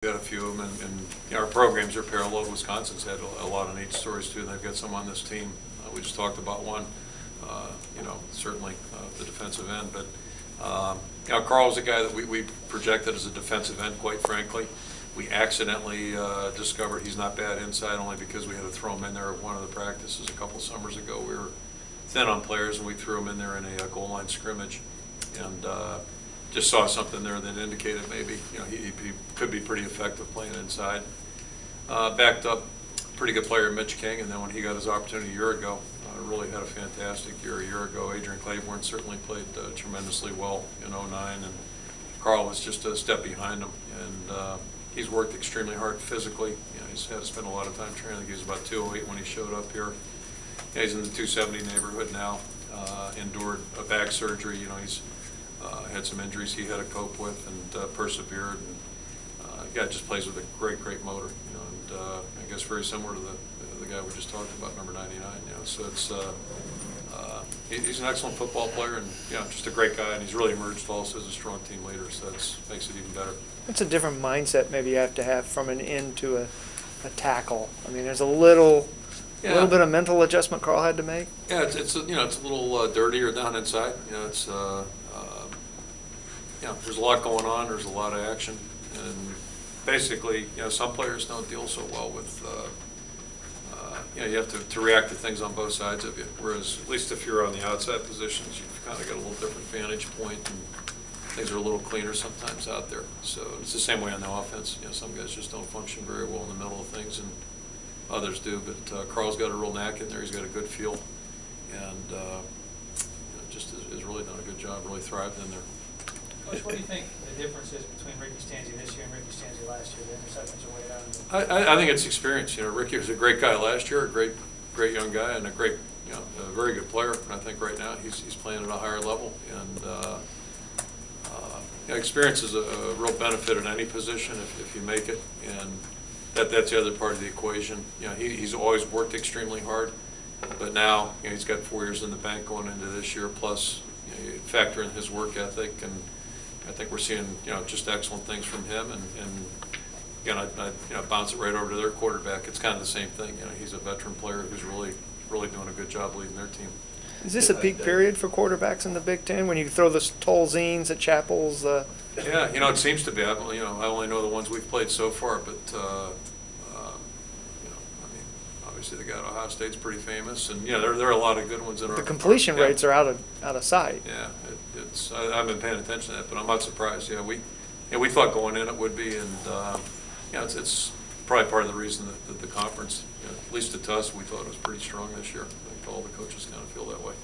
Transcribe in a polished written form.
Got a few of them, and you know, our programs are parallel. Wisconsin's had a lot of neat stories too. They've got some on this team. We just talked about one. You know, certainly the defensive end, but you know, Karl's a guy that we projected as a defensive end. Quite frankly, we accidentally discovered he's not bad inside, only because we had to throw him in there at one of the practices a couple summers ago. We were thin on players, and we threw him in there in a goal line scrimmage, and just saw something there that indicated maybe, you know, he could be pretty effective playing inside. Backed up, pretty good player, Mitch King, and then when he got his opportunity a year ago, really had a fantastic year a year ago. Adrian Claiborne certainly played tremendously well in '09, and Karl was just a step behind him. And he's worked extremely hard physically. You know, he's had to spend a lot of time training. He was about 208 when he showed up here. Yeah, he's in the 270 neighborhood now. Endured a back surgery. You know, he's had some injuries he had to cope with, and persevered. And guy just plays with a great motor. You know, and I guess very similar to the guy we just talked about, number 99. You know, so it's he's an excellent football player, and you know, just a great guy. And he's really emerged also as a strong team leader. So that makes it even better. It's a different mindset maybe you have to have from an end to a tackle. I mean, there's a little bit of mental adjustment Karl had to make. Yeah, it's you know, it's a little dirtier down inside. You know, it's you know, there's a lot going on. There's a lot of action, and basically, you know, some players don't deal so well with. You know, you have to react to things on both sides of you. Whereas, at least if you're on the outside positions, you've kind of got a little different vantage point, and things are a little cleaner sometimes out there. So it's the same way on the offense. You know, some guys just don't function very well in the middle of things, and others do. But Karl's got a real knack in there. He's got a good feel, and you know, just has really done a good job. Really thrived in there. Coach, what do you think the difference is between Ricky Stanzi this year and Ricky Stanzi last year? The interceptions are way out. I think it's experience. You know, Ricky was a great guy last year, a great young guy, and a great, you know, a very good player. And I think right now he's playing at a higher level. And you know, experience is a real benefit in any position if you make it. And that's the other part of the equation. You know, he's always worked extremely hard, but now, you know, he's got 4 years in the bank going into this year. Plus, you know, you factor in his work ethic, and I think we're seeing, you know, just excellent things from him. And again, I you know, bounce it right over to their quarterback. It's kind of the same thing. You know, he's a veteran player who's really doing a good job leading their team. Is this a peak period for quarterbacks in the Big Ten when you throw the Tolziens at Chapels? Yeah, you know, it seems to be. I only know the ones we've played so far, but you know, I mean, obviously the guy at Ohio State's pretty famous, and you know, there are a lot of good ones in our. The completion rates are out of sight. Yeah, I haven't been paying attention to that, but I'm not surprised. Yeah, we thought going in it would be, and yeah, it's probably part of the reason that the conference, you know, at least to us, we thought it was pretty strong this year. I think all the coaches kind of feel that way.